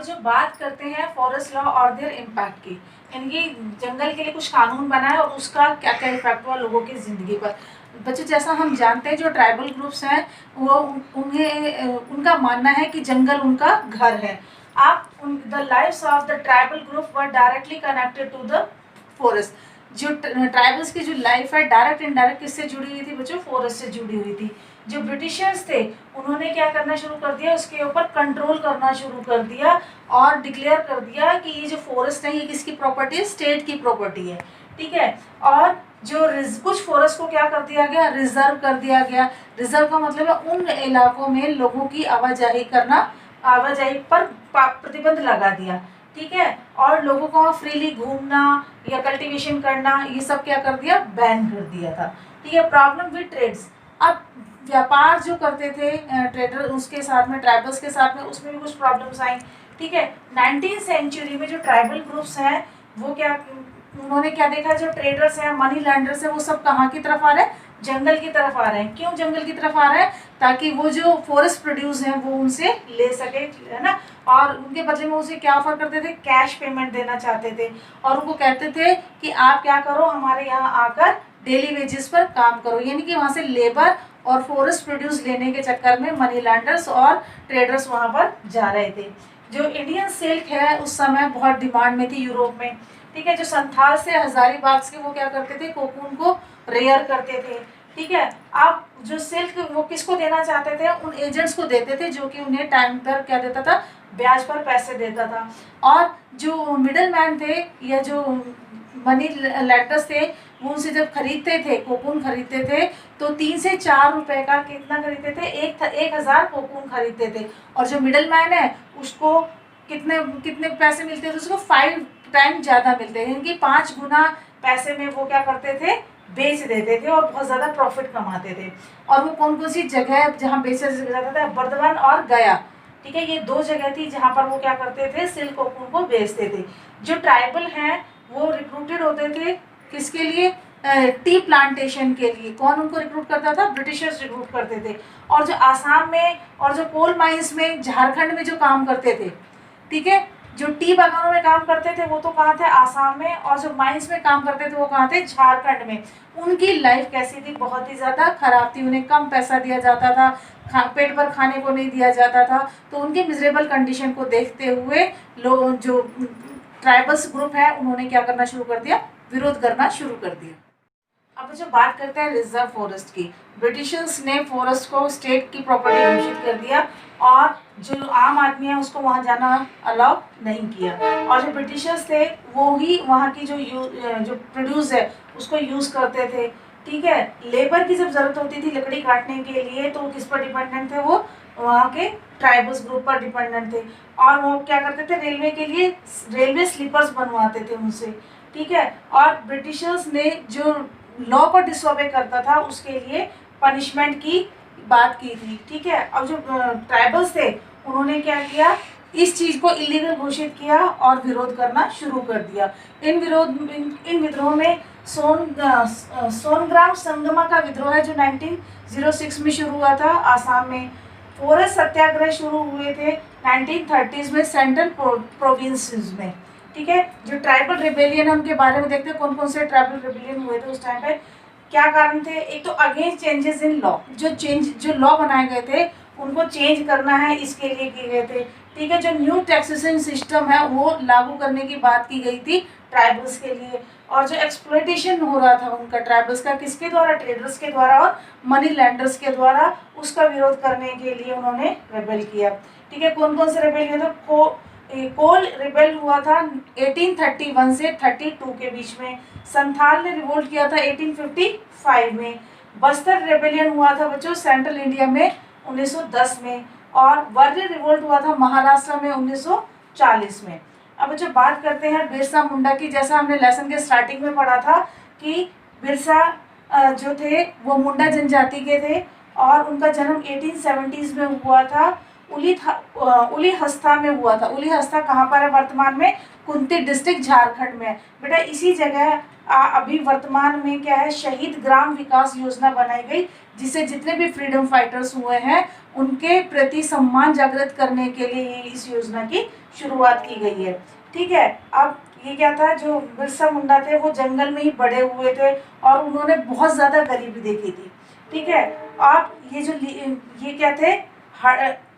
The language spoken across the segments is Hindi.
जो बात करते हैं फॉरेस्ट लॉ और देयर इम्पैक्ट की, यानी कि जंगल के लिए कुछ कानून बना है और उसका क्या क्या इफेक्ट हुआ लोगों की ज़िंदगी पर। बच्चों, जैसा हम जानते हैं जो ट्राइबल ग्रुप्स हैं वो उनका मानना है कि जंगल उनका घर है। आप the lives of the tribal group were directly connected to the forest. जो ट्राइबल्स की जो लाइफ है डायरेक्ट इनडायरेक्ट किससे जुड़ी हुई थी बच्चों? फॉरेस्ट से जुड़ी हुई थी। जो ब्रिटिशर्स थे उन्होंने क्या करना शुरू कर दिया, उसके ऊपर कंट्रोल करना शुरू कर दिया और डिक्लेयर कर दिया कि ये जो फॉरेस्ट है ये किसकी प्रॉपर्टी है? स्टेट की प्रॉपर्टी है। ठीक है। और जो कुछ फॉरेस्ट को क्या कर दिया गया? रिजर्व कर दिया गया। रिजर्व का मतलब है उन इलाकों में लोगों की आवाजाही पर प्रतिबंध लगा दिया। ठीक है। और लोगों को फ्रीली घूमना या कल्टीवेशन करना ये सब क्या कर दिया? बैन कर दिया था। ठीक है। प्रॉब्लम विद ट्रेड्स, अब व्यापार जो करते थे ट्रेडर उसके साथ में, ट्राइबल्स के साथ में, उसमें भी कुछ प्रॉब्लम्स आई। ठीक है। 19th सेंचुरी में जो ट्राइबल ग्रुप्स हैं वो उन्होंने क्या देखा? जो ट्रेडर्स हैं, मनी लैंडर्स हैं, वो सब कहाँ की तरफ आ रहे हैं? जंगल की तरफ आ रहे हैं। क्यों जंगल की तरफ आ रहे हैं? ताकि वो जो फॉरेस्ट प्रोड्यूस हैं वो उनसे ले सके, है ना। और उनके बदले में उसे क्या ऑफर करते थे? कैश पेमेंट देना चाहते थे। और उनको कहते थे कि आप क्या करो, हमारे यहाँ आकर डेली वेजेस पर काम करो। यानी कि वहाँ से लेबर और फॉरेस्ट प्रोड्यूस लेने के चक्कर में मनी लैंडर्स और ट्रेडर्स वहाँ पर जा रहे थे। जो इंडियन सिल्क है उस समय बहुत डिमांड में थी यूरोप में। ठीक है। जो संथाल से हजारीबाग के वो क्या करते थे? कोकून को रेयर करते थे। ठीक है। आप जो सिल्क वो किसको देना चाहते थे? उन एजेंट्स को देते थे जो कि उन्हें टाइम पर क्या देता था? ब्याज पर पैसे देता था। और जो मिडल मैन थे या जो मनी लैंडर्स थे वो उनसे जब खरीदते थे, कोकून खरीदते थे, तो 3 से 4 रुपए का कितना खरीदते थे? 1000 कोकून खरीदते थे। और जो मिडल मैन है उसको कितने कितने पैसे मिलते थे? उसको 5 टाइम ज़्यादा मिलते थे, यानी कि 5 गुना पैसे में वो क्या करते थे? बेच देते थे और बहुत ज़्यादा प्रॉफिट कमाते थे। और वो कौन कौन सी जगह जहाँ बेचा जाता था? बर्दवान और गया। ठीक है। ये 2 जगह थी जहाँ पर वो क्या करते थे? सिल्क कोकून को बेचते थे। जो ट्राइबल हैं वो रिक्रूटेड होते थे किसके लिए? टी प्लांटेशन के लिए। कौन उनको रिक्रूट करता था? ब्रिटिशर्स रिक्रूट करते थे। और जो आसाम में और जो कोल माइंस में, झारखंड में जो काम करते थे, ठीक है, जो टी बागानों में काम करते थे वो तो कहाँ थे? आसाम में। और जो माइंस में काम करते थे वो कहाँ थे? झारखंड में। उनकी लाइफ कैसी थी? बहुत ही ज़्यादा खराब थी। उन्हें कम पैसा दिया जाता था, पेट भर खाने को नहीं दिया जाता था। तो उनके मिजरेबल कंडीशन को देखते हुए लोग जो ट्राइबल्स ग्रुप है उन्होंने क्या करना शुरू कर दिया? विरोध करना शुरू कर दिया। अब जो बात करते हैं रिजर्व फॉरेस्ट की, ब्रिटिशर्स ने फॉरेस्ट को स्टेट की प्रॉपर्टी घोषित कर दिया और जो आम आदमी है उसको वहाँ जाना अलाउ नहीं किया। और जो ब्रिटिशर्स थे वो ही वहाँ की जो प्रोड्यूस है उसको यूज़ करते थे। ठीक है। लेबर की जब ज़रूरत होती थी लकड़ी काटने के लिए तो किस पर डिपेंडेंट थे? वो वहाँ के ट्राइबल्स ग्रुप पर डिपेंडेंट थे। और वो क्या करते थे? रेलवे के लिए रेलवे स्लीपर्स बनवाते थे उनसे। ठीक है। और ब्रिटिशर्स ने जो लॉ को डिसओबे करता था उसके लिए पनिशमेंट की बात की थी। ठीक है। अब जो ट्राइबल्स थे उन्होंने क्या किया? इस चीज़ को इलीगल घोषित किया और विरोध करना शुरू कर दिया। इन विद्रोह में सोनग्राम संगमा का विद्रोह है जो 1906 में शुरू हुआ था आसाम में। फॉरेस्ट सत्याग्रह शुरू हुए थे 1930s में सेंट्रल प्रोविंसेस में। ठीक है। जो ट्राइबल रिबेलियन है उनके बारे में देखते हैं कौन कौन से ट्राइबल रिबेलियन हुए थे उस टाइम पे, क्या कारण थे? एक तो अगेंस्ट चेंजेस इन लॉ, जो लॉ बनाए गए थे उनको चेंज करना है इसके लिए किए गए थे। ठीक है। जो न्यू टैक्सेशन सिस्टम है वो लागू करने की बात की गई थी ट्राइबल्स के लिए। और जो एक्सप्लॉयटेशन हो रहा था उनका ट्राइबल्स का किसके द्वारा? ट्रेडर्स के द्वारा और मनी लैंडर्स के द्वारा, उसका विरोध करने के लिए उन्होंने रेबेल किया। ठीक है। कौन कौन से रेबेल किया था? कोल रिबेल हुआ था 1831 से 32 के बीच में। संथाल ने रिवोल्ट किया था 1855 में। बस्तर रेबेलियन हुआ था बच्चों सेंट्रल इंडिया में 1910 में। और वर्ली रिवोल्ट हुआ था महाराष्ट्र में 1940 में। अब बच्चों बात करते हैं बिरसा मुंडा की। जैसा हमने लेसन के स्टार्टिंग में पढ़ा था कि बिरसा जो थे वो मुंडा जनजाति के थे और उनका जन्म 1870s में हुआ था। उली हस्ता में हुआ था। उली हस्ता कहाँ पर है वर्तमान में? कुंती डिस्ट्रिक्ट झारखंड में। बेटा इसी जगह अभी वर्तमान में क्या है? शहीद ग्राम विकास योजना बनाई गई जिससे जितने भी फ्रीडम फाइटर्स हुए हैं उनके प्रति सम्मान जागृत करने के लिए इस योजना की शुरुआत की गई है। ठीक है, अब ये क्या था, जो बिरसा मुंडा थे वो जंगल में ही बड़े हुए थे और उन्होंने बहुत ज़्यादा गरीबी देखी थी। ठीक है, आप ये क्या थे,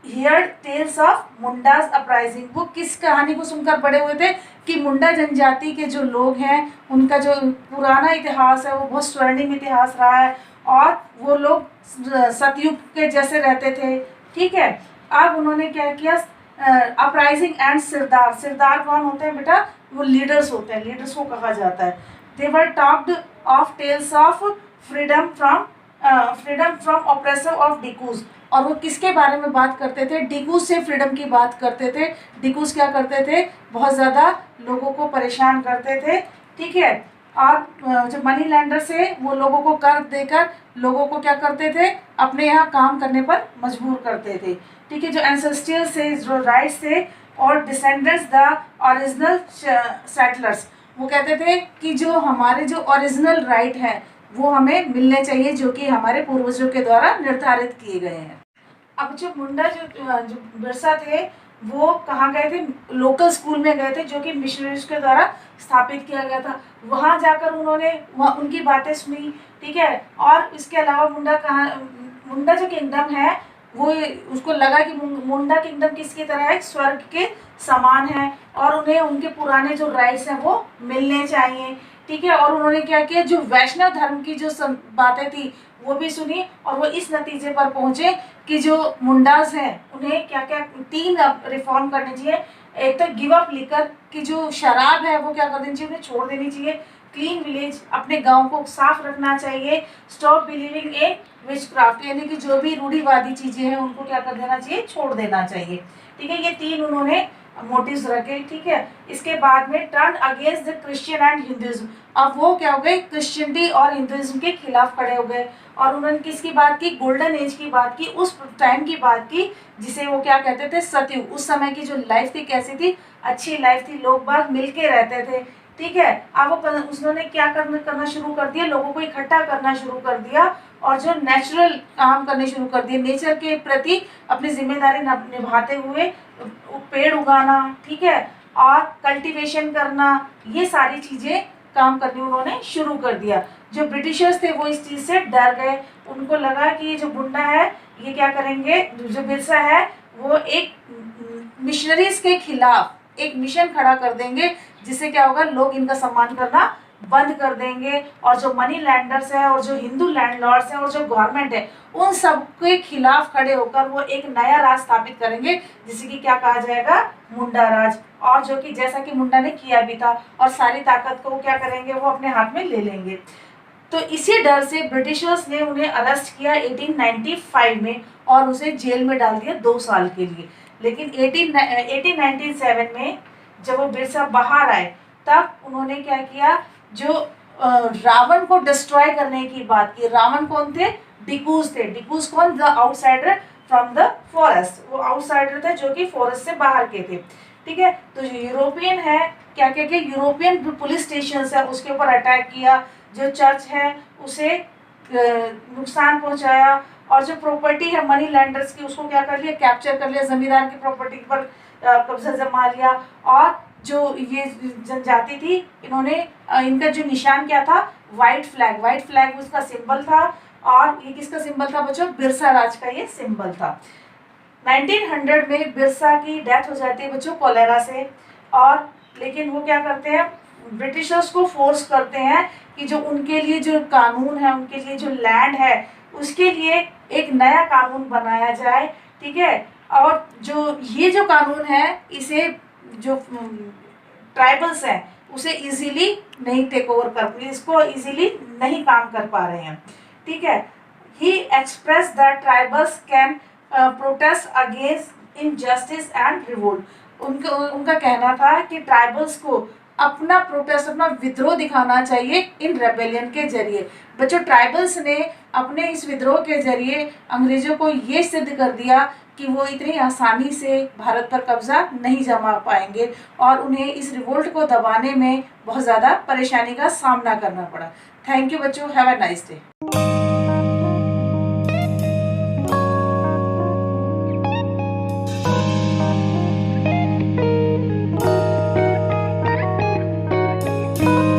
hear tales of Mundas uprising, वो किस कहानी को सुनकर बड़े हुए थे कि मुंडा जनजाति के जो लोग हैं उनका जो पुराना इतिहास है वो बहुत स्वर्णिम इतिहास रहा है और वो लोग सतयुग के जैसे रहते थे। ठीक है, अब उन्होंने क्या किया, अपराइजिंग एंड सिरदार, सिरदार कौन होते हैं बेटा, वो लीडर्स होते हैं, लीडर्स को कहा जाता है। They were talked of tales of freedom from oppressor of डिकूज, और वो किसके बारे में बात करते थे, डिकूज से फ्रीडम की बात करते थे। डिकूज क्या करते थे, बहुत ज़्यादा लोगों को परेशान करते थे। ठीक है, और जो मनी लैंडर से वो लोगों को कर देकर लोगों को क्या करते थे, अपने यहाँ काम करने पर मजबूर करते थे। ठीक है, जो एंसेस्ट्रियल से, जो राइट्स थे और डिसेंडेंट्स द ओरिजिनल सेटलर्स, वो कहते थे कि जो हमारे जो ओरिजिनल राइट हैं वो हमें मिलने चाहिए, जो कि हमारे पूर्वजों के द्वारा निर्धारित किए गए हैं। अब जो मुंडा जो बिरसा थे वो कहाँ गए थे, लोकल स्कूल में गए थे जो कि मिशनरीज के द्वारा स्थापित किया गया था। वहाँ जाकर उन्होंने उनकी बातें सुनी। ठीक है, और इसके अलावा मुंडा जो किंगडम है वो, उसको लगा कि मुंडा किंगडम किसकी तरह है, स्वर्ग के समान है और उन्हें उनके पुराने जो राइट्स हैं वो मिलने चाहिए। ठीक है, और उन्होंने क्या किया, जो वैष्णव धर्म की जो बातें थी वो भी सुनी और वो इस नतीजे पर पहुंचे कि जो मुंडास हैं उन्हें क्या क्या 3 रिफॉर्म करने चाहिए। एक तो गिव अप लिकर, कि जो शराब है वो क्या कर देनी चाहिए, उन्हें छोड़ देनी चाहिए। क्लीन विलेज, अपने गांव को साफ रखना चाहिए। स्टॉप बिलीविंग इन विचक्राफ्ट, यानी कि जो भी रूढ़िवादी चीज़ें हैं उनको क्या कर देना चाहिए, छोड़ देना चाहिए। ठीक है, ये 3 उन्होंने मोटिव्स रखे। ठीक है, इसके बाद में turn against the Christian and Hinduism, अब वो क्या हो गए, क्रिश्चियनिटी और हिंदुइज्म के खिलाफ खड़े हो गए और उन्होंने किसकी बात की, गोल्डन एज की बात की, उस टाइम की बात की जिसे वो क्या कहते थे, सतयुग। उस समय की जो लाइफ थी कैसी थी, अच्छी लाइफ थी, लोग बाग मिल के रहते थे। ठीक है, अब उन्होंने क्या करना शुरू कर दिया, लोगों को इकट्ठा करना शुरू कर दिया और जो नेचुरल काम करने शुरू कर दिए, नेचर के प्रति अपनी जिम्मेदारी निभाते हुए पेड़ उगाना, ठीक है, और कल्टीवेशन करना, ये सारी चीज़ें काम करनी उन्होंने शुरू कर दिया। जो ब्रिटिशर्स थे वो इस चीज़ से डर गए, उनको लगा कि ये जो मुंडा है ये क्या करेंगे, जो बिरसा है वो एक मिशनरीज के खिलाफ एक मिशन खड़ा कर देंगे, जिससे क्या होगा, लोग इनका सम्मान करना बंद कर देंगे और जो मनी लैंडर्स है और जो हिंदू लैंडलॉर्ड्स हैं और जो गवर्नमेंट है उन सब के खिलाफ खड़े होकर वो एक नया राज स्थापित करेंगे, जिसे कि क्या कहा जाएगा, मुंडा राज। और जो कि जैसा कि मुंडा ने किया भी था और सारी ताकत को क्या करेंगे, वो अपने हाथ में ले लेंगे। तो इसी डर से ब्रिटिशर्स ने उन्हें अरेस्ट किया 1895 में और उसे जेल में डाल दिया 2 साल के लिए। लेकिन 1897 में जब वो बिरसा बाहर आए तब उन्होंने क्या किया, जो रावण को डिस्ट्रॉय करने की बात की। रावण कौन थे, डिकूज थे। डिकूज कौन, the outsider from the forest, वो आउटसाइडर थे जो कि फॉरेस्ट से बाहर के थे। ठीक है, तो जो यूरोपियन है क्या क्या क्या, यूरोपियन पुलिस स्टेशन है उसके ऊपर अटैक किया, जो चर्च है उसे नुकसान पहुंचाया और जो प्रॉपर्टी है मनी लैंडर्स की उसको क्या कर लिया, कैप्चर कर लिया, जमींदार की प्रॉपर्टी पर कब्जा जमा लिया। और जो ये जनजाति थी इन्होंने इनका जो निशान क्या था, व्हाइट फ्लैग, व्हाइट फ्लैग उसका सिंबल था और ये किसका सिंबल था बच्चों, बिरसा राज का ये सिंबल था। 1900 में बिरसा की डेथ हो जाती है बच्चों कोलेरा से, और लेकिन वो क्या करते हैं, ब्रिटिशर्स को फोर्स करते हैं कि जो उनके लिए जो कानून है, उनके लिए जो लैंड है उसके लिए एक नया कानून बनाया जाए। ठीक है, और जो ये जो कानून है इसे जो ट्राइबल्स हैं उसे इजीली नहीं टेक ओवर कर, इसको इजीली नहीं काम कर पा रहे हैं। ठीक है, he express that tribals can protest against injustice and revolt. उनका कहना था कि ट्राइबल्स को अपना प्रोटेस्ट, अपना विद्रोह दिखाना चाहिए इन रेबेलियन के जरिए। बच्चों, ट्राइबल्स ने अपने इस विद्रोह के जरिए अंग्रेजों को ये सिद्ध कर दिया कि वो इतनी आसानी से भारत पर कब्जा नहीं जमा पाएंगे और उन्हें इस रिवोल्ट को दबाने में बहुत ज़्यादा परेशानी का सामना करना पड़ा। थैंक यू बच्चों, हैव अ नाइस डे। है।